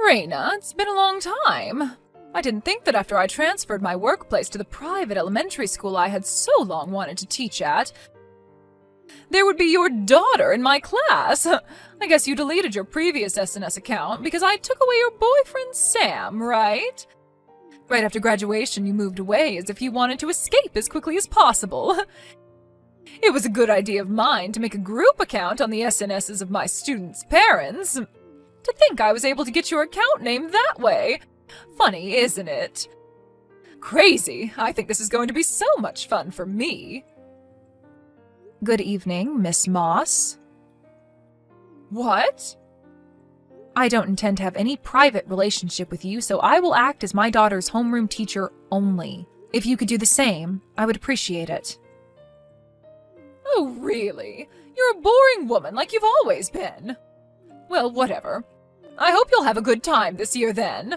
Raina, it's been a long time. I didn't think that after I transferred my workplace to the private elementary school I had so long wanted to teach at, there would be your daughter in my class. I guess you deleted your previous SNS account because I took away your boyfriend Sam, right? Right after graduation, you moved away as if you wanted to escape as quickly as possible. It was a good idea of mine to make a group account on the SNSs of my students' parents. To think I was able to get your account name that way. Funny, isn't it? Crazy. I think this is going to be so much fun for me. Good evening, Miss Moss. What? I don't intend to have any private relationship with you, so I will act as my daughter's homeroom teacher only. If you could do the same, I would appreciate it. Oh, really? You're a boring woman like you've always been. Well, whatever. I hope you'll have a good time this year then.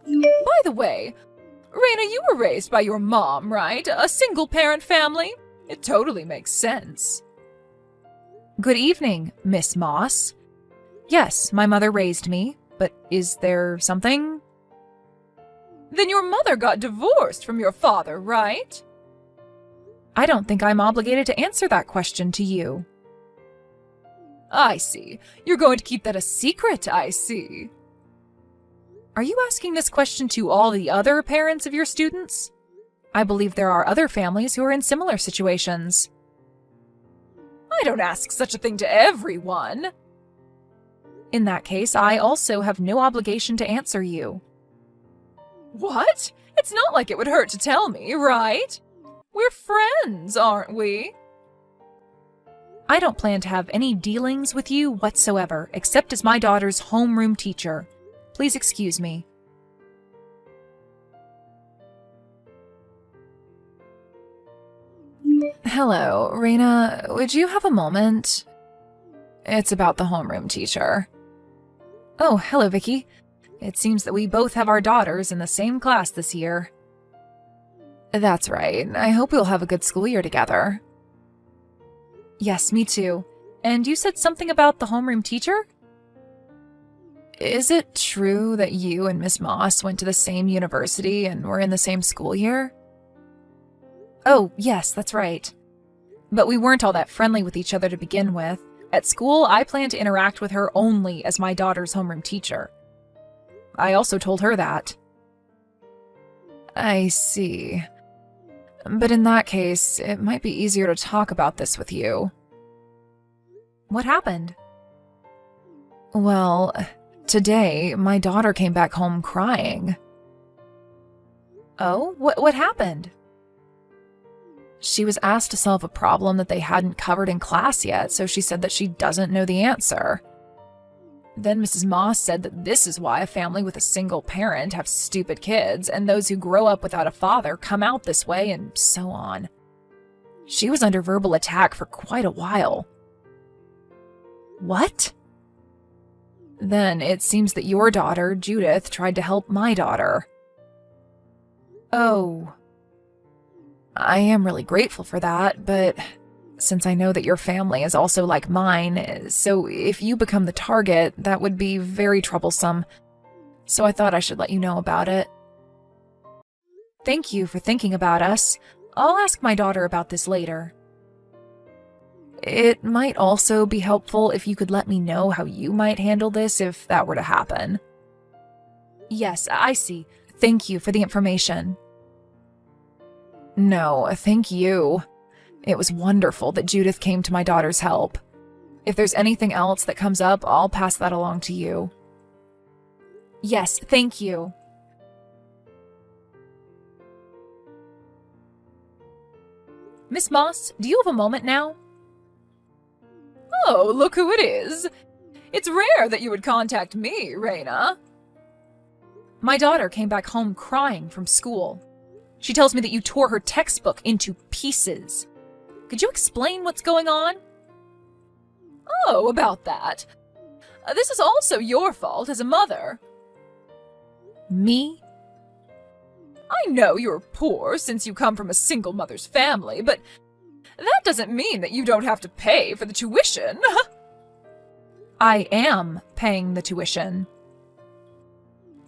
By the way, Raina, you were raised by your mom, right? A single-parent family? It totally makes sense. Good evening, Miss Moss. Yes, my mother raised me, but is there something? Then your mother got divorced from your father, right? I don't think I'm obligated to answer that question to you. I see. You're going to keep that a secret, I see. Are you asking this question to all the other parents of your students? I believe there are other families who are in similar situations. I don't ask such a thing to everyone. In that case, I also have no obligation to answer you. What? It's not like it would hurt to tell me, right? We're friends, aren't we? I don't plan to have any dealings with you whatsoever, except as my daughter's homeroom teacher. Please excuse me. Hello, Raina. Would you have a moment? It's about the homeroom teacher. Oh, hello, Vicky. It seems that we both have our daughters in the same class this year. That's right. I hope we'll have a good school year together. Yes, me too. And you said something about the homeroom teacher? Is it true that you and Miss Moss went to the same university and were in the same school year? Oh, yes, that's right. But we weren't all that friendly with each other to begin with. At school, I plan to interact with her only as my daughter's homeroom teacher. I also told her that. I see. But in that case, it might be easier to talk about this with you. What happened? Well, today, my daughter came back home crying. Oh? What happened? She was asked to solve a problem that they hadn't covered in class yet, so she said that she doesn't know the answer. Then Mrs. Moss said that this is why a family with a single parent have stupid kids, and those who grow up without a father come out this way, and so on. She was under verbal attack for quite a while. What? Then it seems that your daughter, Judith, tried to help my daughter. Oh. I am really grateful for that, but since I know that your family is also like mine, so if you become the target, that would be very troublesome. So I thought I should let you know about it. Thank you for thinking about us. I'll ask my daughter about this later. It might also be helpful if you could let me know how you might handle this if that were to happen. Yes, I see. Thank you for the information. No, thank you. It was wonderful that Judith came to my daughter's help. If there's anything else that comes up, I'll pass that along to you. Yes, thank you. Miss Moss, do you have a moment now? Oh, look who it is. It's rare that you would contact me, Raina. My daughter came back home crying from school. She tells me that you tore her textbook into pieces. Could you explain what's going on? Oh, about that. This is also your fault as a mother. Me? I know you're poor since you come from a single mother's family, but That doesn't mean that you don't have to pay for the tuition. I am paying the tuition.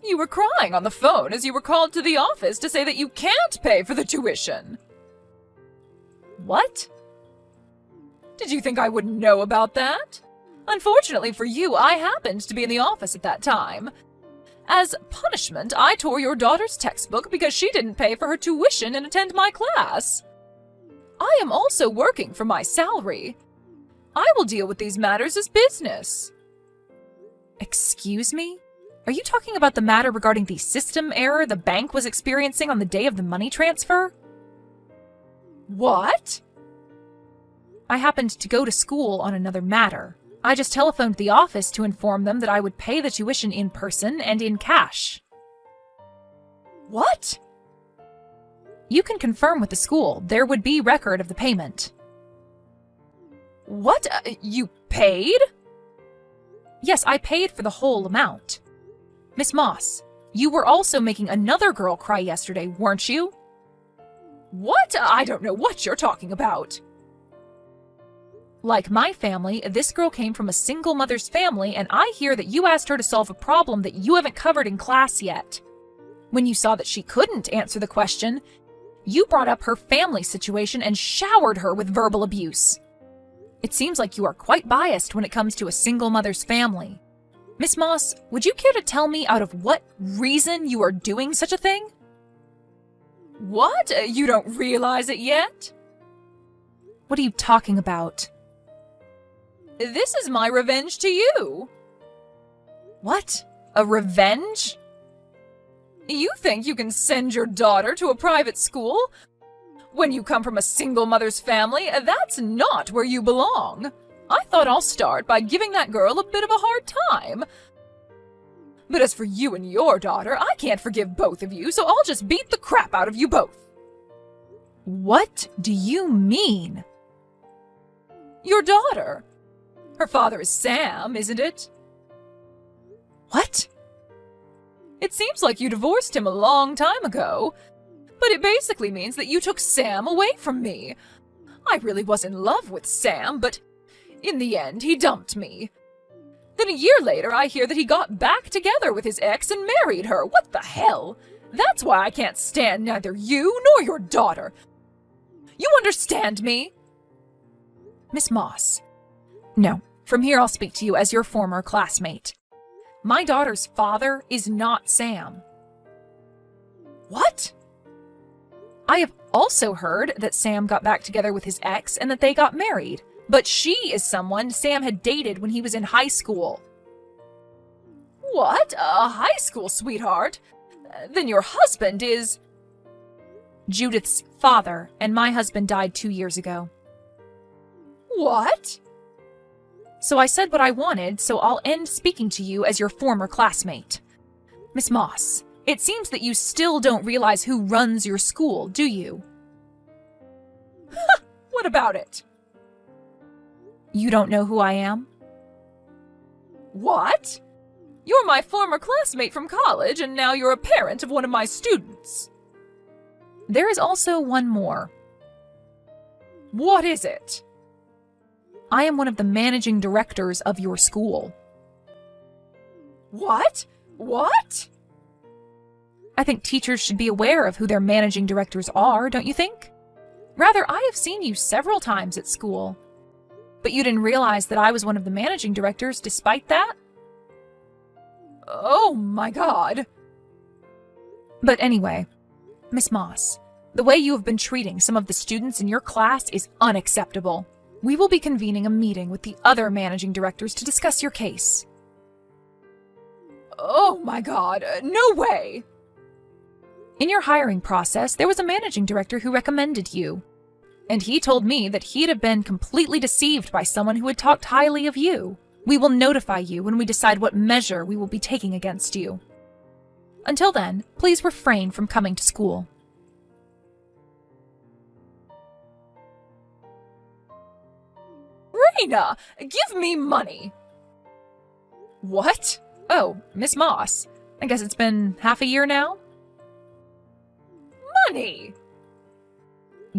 You were crying on the phone as you were called to the office to say that you can't pay for the tuition. What? Did you think I wouldn't know about that? Unfortunately for you, I happened to be in the office at that time. As punishment, I tore your daughter's textbook because she didn't pay for her tuition and attend my class. I am also working for my salary. I will deal with these matters as business. Excuse me? Are you talking about the matter regarding the system error the bank was experiencing on the day of the money transfer? What? I happened to go to school on another matter. I just telephoned the office to inform them that I would pay the tuition in person and in cash. What? You can confirm with the school. There would be record of the payment. What? You paid? Yes, I paid for the whole amount. Miss Moss, you were also making another girl cry yesterday, weren't you? What? I don't know what you're talking about. Like my family, this girl came from a single mother's family, and I hear that you asked her to solve a problem that you haven't covered in class yet. When you saw that she couldn't answer the question, you brought up her family situation and showered her with verbal abuse. It seems like you are quite biased when it comes to a single mother's family. Miss Moss, would you care to tell me out of what reason you are doing such a thing? What? You don't realize it yet? What are you talking about? This is my revenge to you. What? A revenge? You think you can send your daughter to a private school? When you come from a single mother's family, that's not where you belong. I thought I'll start by giving that girl a bit of a hard time. But as for you and your daughter, I can't forgive both of you, so I'll just beat the crap out of you both. What do you mean? Your daughter. Her father is Sam, isn't it? What? It seems like you divorced him a long time ago, but it basically means that you took Sam away from me. I really was in love with Sam, but in the end, he dumped me. Then a year later, I hear that he got back together with his ex and married her. What the hell? That's why I can't stand neither you nor your daughter. You understand me? Miss Moss. No, from here I'll speak to you as your former classmate. My daughter's father is not Sam. What? I have also heard that Sam got back together with his ex and that they got married. But she is someone Sam had dated when he was in high school. What? A high school sweetheart? Then your husband is... Judith's father, and my husband died 2 years ago. What? So I said what I wanted, so I'll end speaking to you as your former classmate. Miss Moss, it seems that you still don't realize who runs your school, do you? What about it? You don't know who I am? What? You're my former classmate from college, and now you're a parent of one of my students. There is also one more. What is it? I am one of the managing directors of your school. What? What? I think teachers should be aware of who their managing directors are, don't you think? Rather, I have seen you several times at school. But you didn't realize that I was one of the managing directors despite that? Oh my God. But anyway, Miss Moss, the way you have been treating some of the students in your class is unacceptable. We will be convening a meeting with the other managing directors to discuss your case. Oh my God, no way. In your hiring process, there was a managing director who recommended you. And he told me that he'd have been completely deceived by someone who had talked highly of you. We will notify you when we decide what measure we will be taking against you. Until then, please refrain from coming to school. Raina, give me money. What? Oh, Miss Moss. I guess it's been half a year now? Money!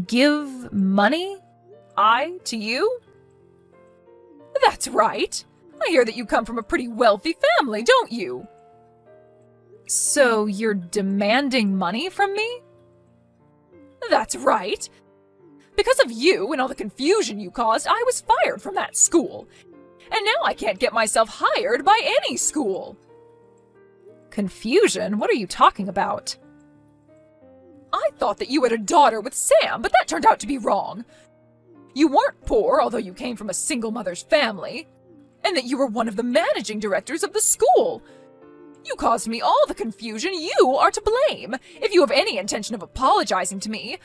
Give money? I to you? That's right. I hear that you come from a pretty wealthy family, don't you? So you're demanding money from me? That's right. Because of you and all the confusion you caused, I was fired from that school. And now I can't get myself hired by any school. Confusion? What are you talking about? I thought that you had a daughter with Sam, but that turned out to be wrong. You weren't poor, although you came from a single mother's family, and that you were one of the managing directors of the school. You caused me all the confusion. You are to blame. If you have any intention of apologizing to me,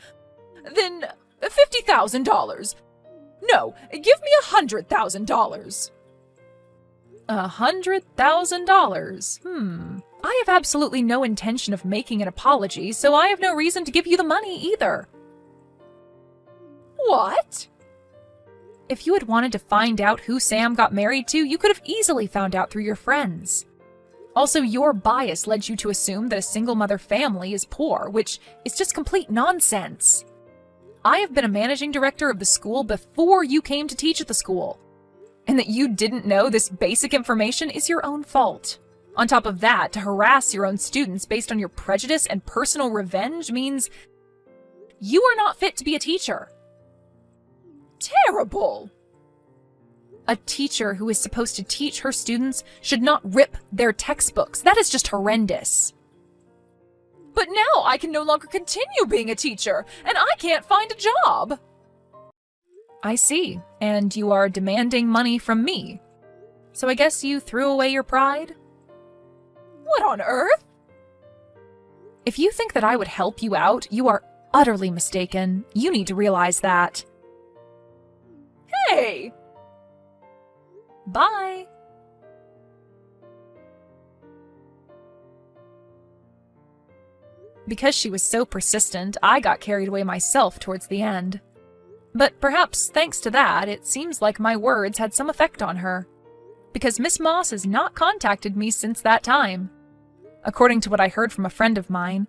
then $50,000. No, give me $100,000. $100,000? I have absolutely no intention of making an apology, so I have no reason to give you the money either. What? If you had wanted to find out who Sam got married to, you could have easily found out through your friends. Also, your bias led you to assume that a single mother family is poor, which is just complete nonsense. I have been a managing director of the school before you came to teach at the school. And that you didn't know this basic information is your own fault. On top of that, to harass your own students based on your prejudice and personal revenge means you are not fit to be a teacher. Terrible! A teacher who is supposed to teach her students should not rip their textbooks. That is just horrendous. But now I can no longer continue being a teacher, and I can't find a job. I see, and you are demanding money from me. So I guess you threw away your pride? What on earth? If you think that I would help you out, you are utterly mistaken. You need to realize that. Hey! Bye! Because she was so persistent, I got carried away myself towards the end. But perhaps thanks to that, it seems like my words had some effect on her. Because Miss Moss has not contacted me since that time. According to what I heard from a friend of mine,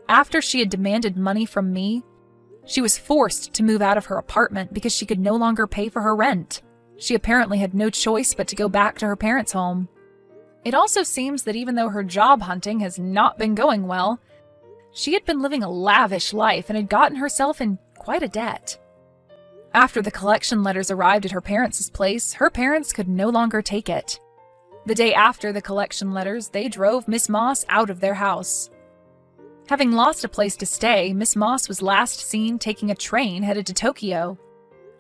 after she had demanded money from me, she was forced to move out of her apartment because she could no longer pay for her rent. She apparently had no choice but to go back to her parents' home. It also seems that even though her job hunting has not been going well, she had been living a lavish life and had gotten herself in quite a debt. After the collection letters arrived at her parents' place, her parents could no longer take it. The day after the collection letters, they drove Miss Moss out of their house. Having lost a place to stay, Miss Moss was last seen taking a train headed to Tokyo,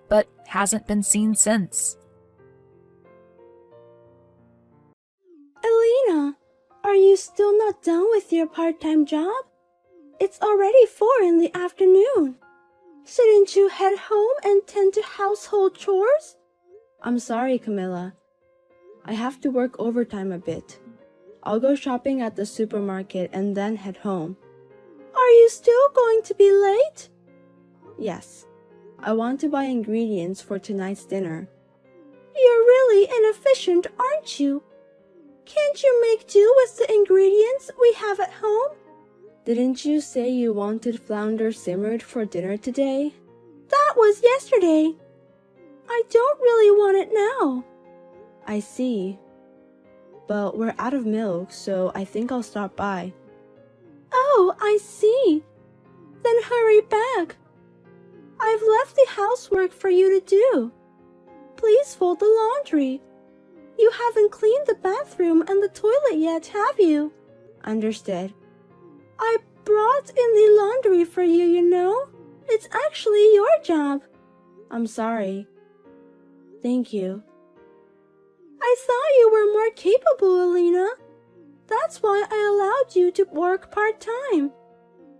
but hasn't been seen since. Elena, are you still not done with your part-time job? It's already 4 in the afternoon. Shouldn't you head home and tend to household chores? I'm sorry, Camilla. I have to work overtime a bit. I'll go shopping at the supermarket and then head home. Are you still going to be late? Yes. I want to buy ingredients for tonight's dinner. You're really inefficient, aren't you? Can't you make do with the ingredients we have at home? Didn't you say you wanted flounder simmered for dinner today? That was yesterday. I don't really want it now. I see. But we're out of milk, so I think I'll stop by. Oh, I see. Then hurry back. I've left the housework for you to do. Please fold the laundry. You haven't cleaned the bathroom and the toilet yet, have you? Understood. I brought in the laundry for you, you know. It's actually your job. I'm sorry. Thank you. I thought you were more capable, Elena. That's why I allowed you to work part-time.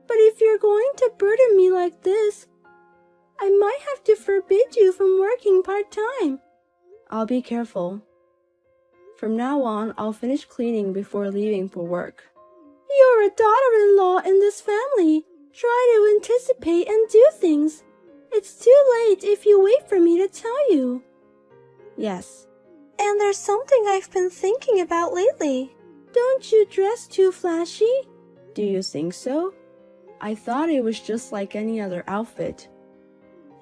But if you're going to burden me like this, I might have to forbid you from working part-time. I'll be careful. From now on, I'll finish cleaning before leaving for work. You're a daughter-in-law in this family. Try to anticipate and do things. It's too late if you wait for me to tell you. Yes. And there's something I've been thinking about lately. Don't you dress too flashy? Do you think so? I thought it was just like any other outfit.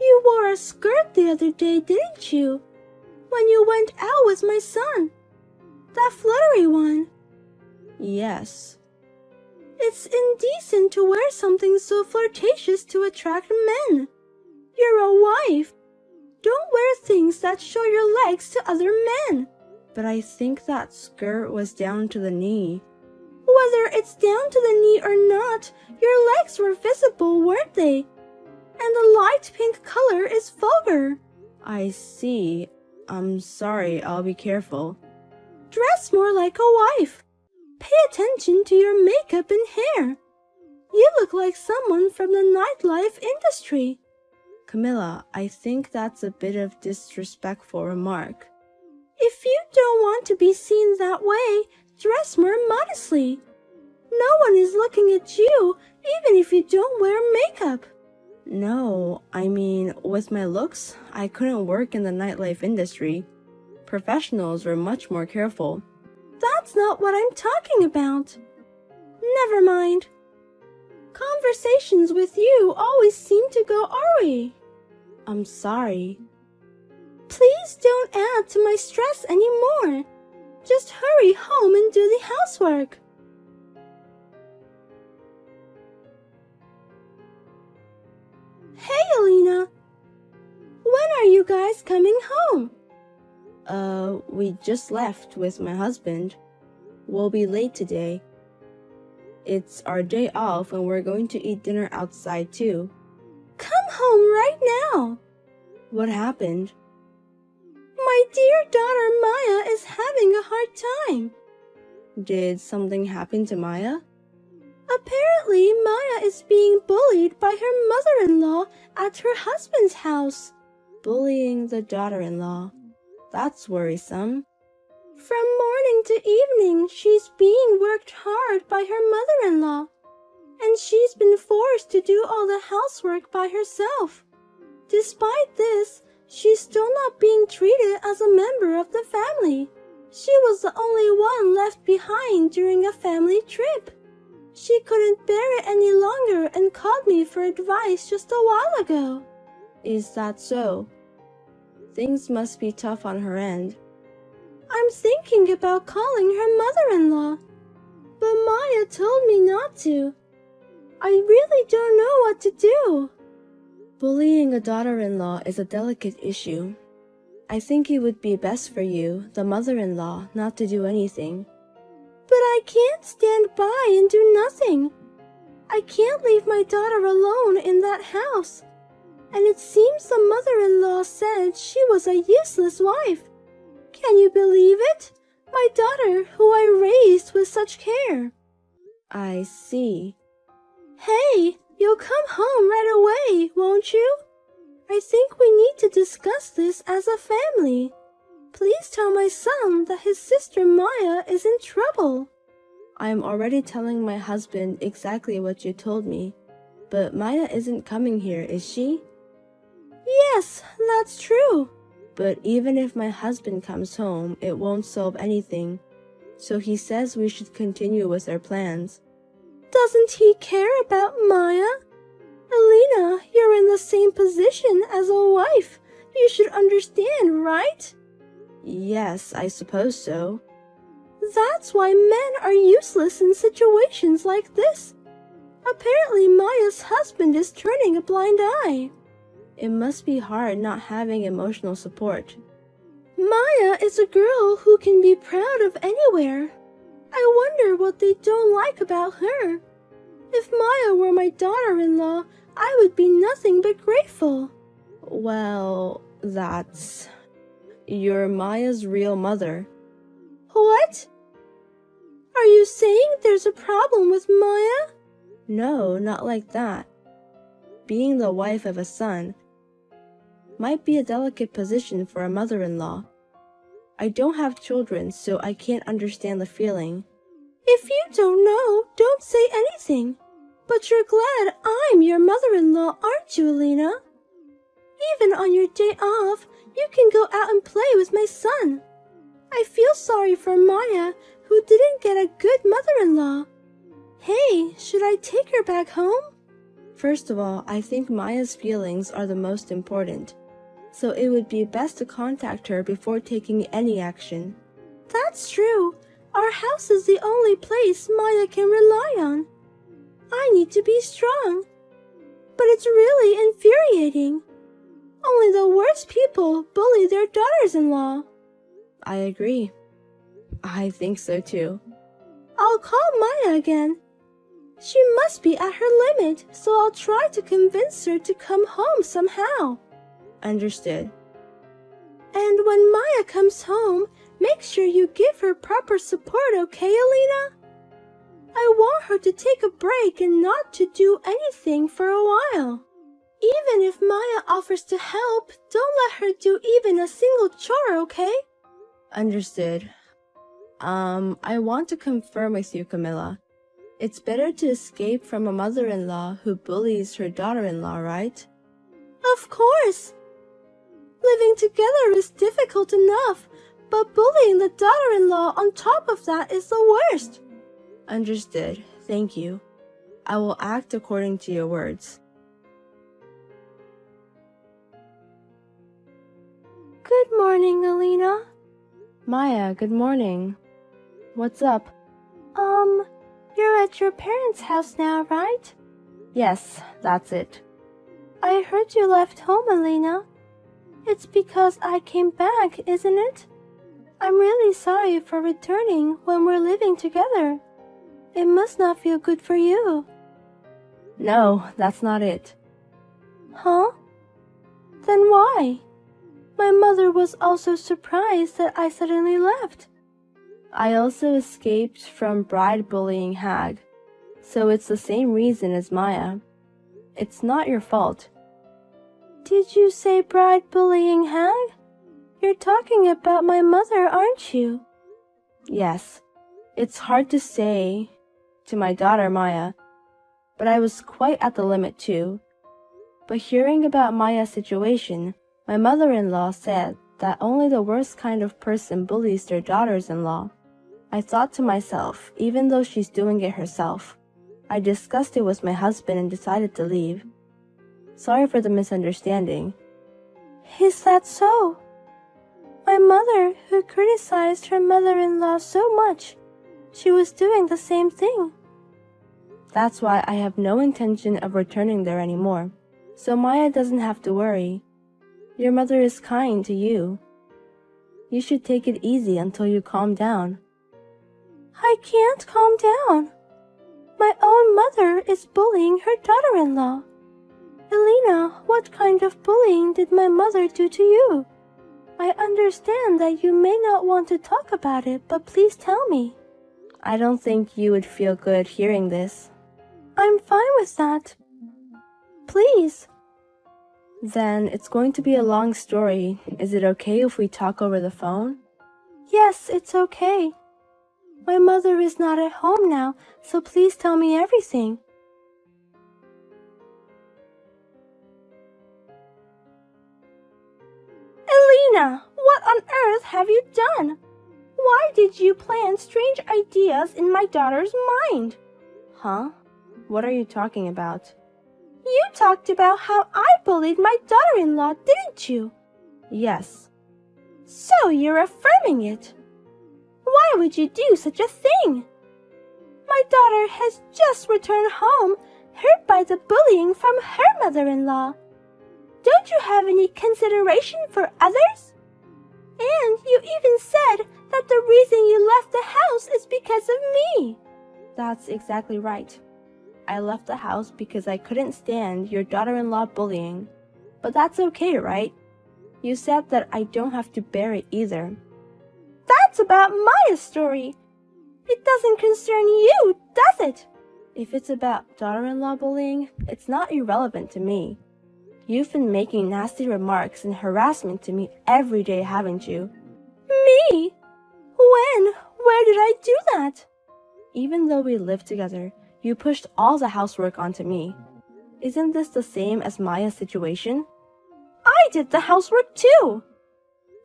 You wore a skirt the other day, didn't you? When you went out with my son. That fluttery one. Yes. It's indecent to wear something so flirtatious to attract men. You're a wife. Don't wear things that show your legs to other men. But I think that skirt was down to the knee. Whether it's down to the knee or not, your legs were visible, weren't they? And the light pink color is vulgar. I see. I'm sorry, I'll be careful. Dress more like a wife. Pay attention to your makeup and hair. You look like someone from the nightlife industry. Camilla, I think that's a bit of disrespectful remark. If you don't want to be seen that way, dress more modestly. No one is looking at you, even if you don't wear makeup. No, I mean, with my looks, I couldn't work in the nightlife industry. Professionals were much more careful. That's not what I'm talking about. Never mind. Conversations with you always seem to go awry. I'm sorry. Please don't add to my stress anymore. Just hurry home and do the housework. Hey, Alina. When are you guys coming home? We just left with my husband. We'll be late today. It's our day off and we're going to eat dinner outside too. Come home right now. What happened? My dear daughter Maya is having a hard time. Did something happen to Maya? Apparently, Maya is being bullied by her mother-in-law at her husband's house. Bullying the daughter-in-law. That's worrisome. From morning to evening, she's being worked hard by her mother-in-law. And she's been forced to do all the housework by herself. Despite this, she's still not being treated as a member of the family. She was the only one left behind during a family trip. She couldn't bear it any longer and called me for advice just a while ago. Is that so? Things must be tough on her end. I'm thinking about calling her mother-in-law, but Maya told me not to. I really don't know what to do. Bullying a daughter-in-law is a delicate issue. I think it would be best for you, the mother-in-law, not to do anything. But I can't stand by and do nothing. I can't leave my daughter alone in that house. And it seems the mother-in-law said she was a useless wife. Can you believe it? My daughter, who I raised with such care. I see. Hey, you'll come home right away, won't you? I think we need to discuss this as a family. Please tell my son that his sister Maya is in trouble. I'm already telling my husband exactly what you told me. But Maya isn't coming here, is she? Yes, that's true. But even if my husband comes home, it won't solve anything. So he says we should continue with our plans. Doesn't he care about Maya? Alina, you're in the same position as a wife. You should understand, right? Yes, I suppose so. That's why men are useless in situations like this. Apparently Maya's husband is turning a blind eye. It must be hard not having emotional support. Maya is a girl who can be proud of anywhere. I wonder what they don't like about her. If Maya were my daughter-in-law, I would be nothing but grateful. Well, that's... You're Maya's real mother. What? Are you saying there's a problem with Maya? No, not like that. Being the wife of a son might be a delicate position for a mother-in-law. I don't have children, so I can't understand the feeling. If you don't know, don't say anything. But you're glad I'm your mother-in-law, aren't you, Alina? Even on your day off, you can go out and play with my son. I feel sorry for Maya, who didn't get a good mother-in-law. Hey, should I take her back home? First of all, I think Maya's feelings are the most important, so it would be best to contact her before taking any action. That's true. Our house is the only place Maya can rely on. I need to be strong. But it's really infuriating. Only the worst people bully their daughters-in-law. I agree. I think so too. I'll call Maya again. She must be at her limit, so I'll try to convince her to come home somehow. Understood. And when Maya comes home, make sure you give her proper support, okay, Alina? I want her to take a break and not to do anything for a while. Even if Maya offers to help, don't let her do even a single chore, okay? Understood. I want to confirm with you, Camilla. It's better to escape from a mother-in-law who bullies her daughter-in-law, right? Of course. Living together is difficult enough, but bullying the daughter-in-law on top of that is the worst. Understood. Thank you. I will act according to your words. Good morning, Alina. Maya, good morning. What's up? You're at your parents' house now, right? Yes, that's it. I heard you left home, Alina. It's because I came back, isn't it? I'm really sorry for returning when we're living together. It must not feel good for you. No, that's not it. Huh? Then why? My mother was also surprised that I suddenly left. I also escaped from bride bullying Hag, so it's the same reason as Maya. It's not your fault. Did you say bride bullying Hag? You're talking about my mother, aren't you? Yes. It's hard to say to my daughter Maya, but I was quite at the limit too. But hearing about Maya's situation, my mother-in-law said that only the worst kind of person bullies their daughters-in-law. I thought to myself, even though she's doing it herself. I discussed it with my husband and decided to leave. Sorry for the misunderstanding. Is that so? My mother, who criticized her mother-in-law so much, she was doing the same thing. That's why I have no intention of returning there anymore, so Maya doesn't have to worry. Your mother is kind to you. You should take it easy until you calm down. I can't calm down. My own mother is bullying her daughter-in-law. Alina, what kind of bullying did my mother do to you? I understand that you may not want to talk about it, but please tell me. I don't think you would feel good hearing this. I'm fine with that. Please. Then it's going to be a long story. Is it okay if we talk over the phone? Yes, it's okay. My mother is not at home now, so please tell me everything. Alina, what on earth have you done? Why did you plant strange ideas in my daughter's mind? Huh? What are you talking about? You talked about how I bullied my daughter-in-law, didn't you? Yes. So you're affirming it. Why would you do such a thing? My daughter has just returned home, hurt by the bullying from her mother-in-law. Don't you have any consideration for others? And you even said that the reason you left the house is because of me. That's exactly right. I left the house because I couldn't stand your daughter-in-law bullying. But that's okay, right? You said that I don't have to bear it either. That's about Maya's story. It doesn't concern you, does it? If it's about daughter-in-law bullying, it's not irrelevant to me. You've been making nasty remarks and harassment to me every day, haven't you? Me? When? Where did I do that? Even though we live together, you pushed all the housework onto me. Isn't this the same as Maya's situation? I did the housework too!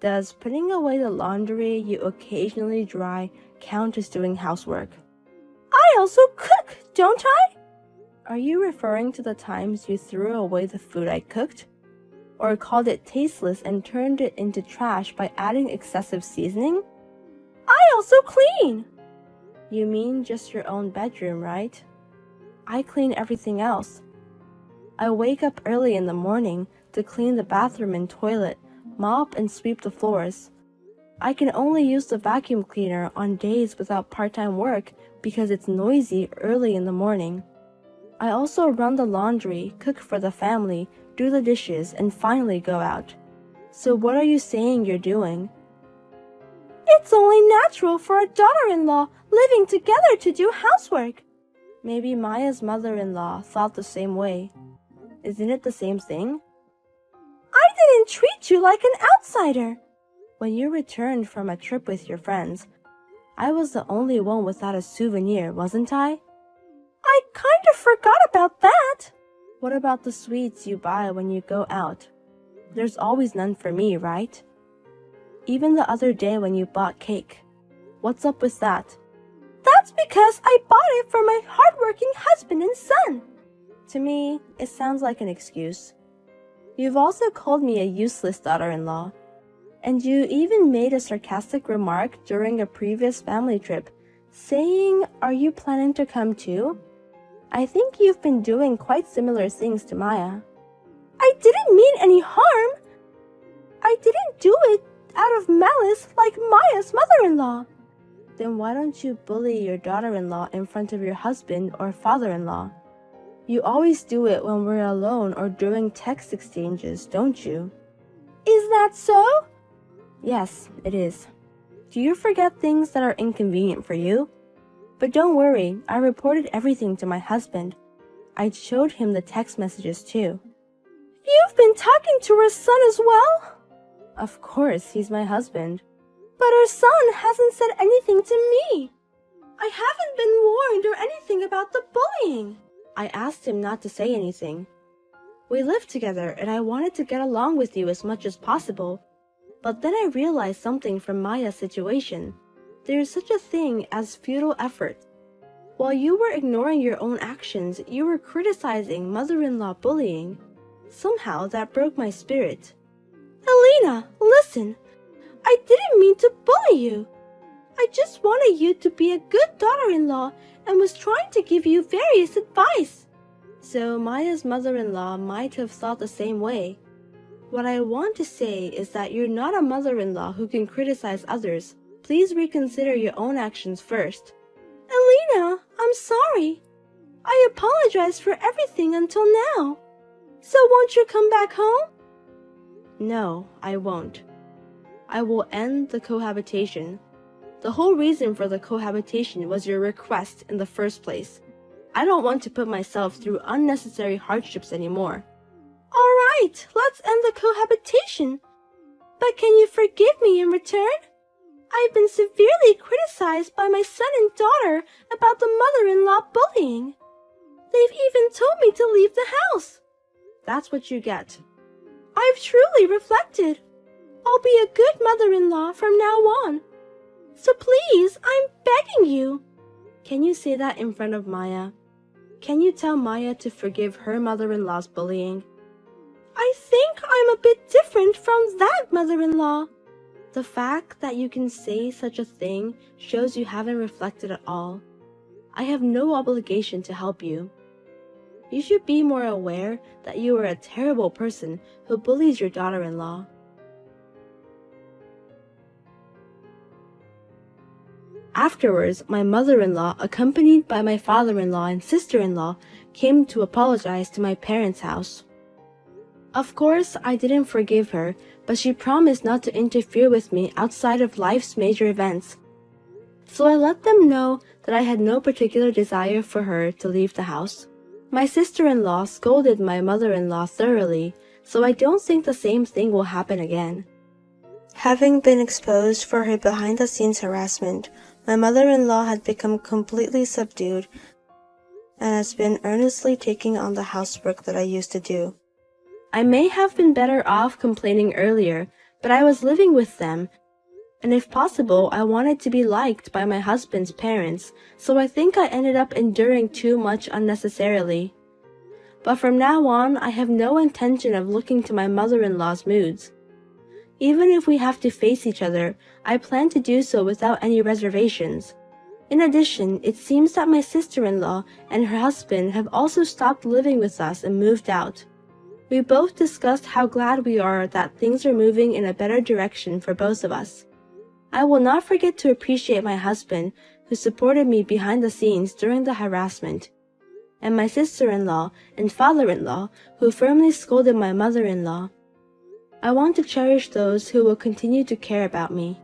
Does putting away the laundry you occasionally dry count as doing housework? I also cook, don't I? Are you referring to the times you threw away the food I cooked? Or called it tasteless and turned it into trash by adding excessive seasoning? I also clean! You mean just your own bedroom, right? I clean everything else. I wake up early in the morning to clean the bathroom and toilet, mop and sweep the floors. I can only use the vacuum cleaner on days without part-time work because it's noisy early in the morning. I also run the laundry, cook for the family, do the dishes, and finally go out. So what are you saying you're doing? It's only natural for a daughter-in-law living together to do housework. Maybe Maya's mother-in-law thought the same way. Isn't it the same thing? I didn't treat you like an outsider. When you returned from a trip with your friends, I was the only one without a souvenir, wasn't I? I kind of forgot about that. What about the sweets you buy when you go out? There's always none for me, right? Even the other day when you bought cake. What's up with that? That's because I bought it for my hardworking husband and son. To me, it sounds like an excuse. You've also called me a useless daughter-in-law. And you even made a sarcastic remark during a previous family trip, saying, "Are you planning to come too?" I think you've been doing quite similar things to Maya. I didn't mean any harm. I didn't do it out of malice like Maya's mother-in-law. Then why don't you bully your daughter-in-law in front of your husband or father-in-law? You always do it when we're alone or during text exchanges, don't you? Is that so? Yes, it is. Do you forget things that are inconvenient for you? But don't worry, I reported everything to my husband. I showed him the text messages too. You've been talking to her son as well? Of course, he's my husband. But her son hasn't said anything to me. I haven't been warned or anything about the bullying. I asked him not to say anything. We live together and I wanted to get along with you as much as possible. But then I realized something from Maya's situation. There is such a thing as futile effort. While you were ignoring your own actions, you were criticizing mother-in-law bullying. Somehow that broke my spirit. Elena, listen. I didn't mean to bully you. I just wanted you to be a good daughter-in-law and was trying to give you various advice. So Maya's mother-in-law might have thought the same way. What I want to say is that you're not a mother-in-law who can criticize others. Please reconsider your own actions first. Elena, I'm sorry. I apologize for everything until now. So won't you come back home? No, I won't. I will end the cohabitation. The whole reason for the cohabitation was your request in the first place. I don't want to put myself through unnecessary hardships anymore. All right, let's end the cohabitation. But can you forgive me in return? I've been severely criticized by my son and daughter about the mother-in-law bullying. They've even told me to leave the house. That's what you get. I've truly reflected. I'll be a good mother-in-law from now on. So please, I'm begging you. Can you say that in front of Maya? Can you tell Maya to forgive her mother-in-law's bullying? I think I'm a bit different from that mother-in-law. The fact that you can say such a thing shows you haven't reflected at all. I have no obligation to help you. You should be more aware that you are a terrible person who bullies your daughter-in-law. Afterwards, my mother-in-law, accompanied by my father-in-law and sister-in-law, came to apologize to my parents' house. Of course, I didn't forgive her, but she promised not to interfere with me outside of life's major events. So I let them know that I had no particular desire for her to leave the house. My sister-in-law scolded my mother-in-law thoroughly, so I don't think the same thing will happen again. Having been exposed for her behind-the-scenes harassment, my mother-in-law had become completely subdued and has been earnestly taking on the housework that I used to do. I may have been better off complaining earlier, but I was living with them, and if possible, I wanted to be liked by my husband's parents, so I think I ended up enduring too much unnecessarily. But from now on, I have no intention of looking to my mother-in-law's moods. Even if we have to face each other, I plan to do so without any reservations. In addition, it seems that my sister-in-law and her husband have also stopped living with us and moved out. We both discussed how glad we are that things are moving in a better direction for both of us. I will not forget to appreciate my husband, who supported me behind the scenes during the harassment, and my sister-in-law and father-in-law, who firmly scolded my mother-in-law. I want to cherish those who will continue to care about me.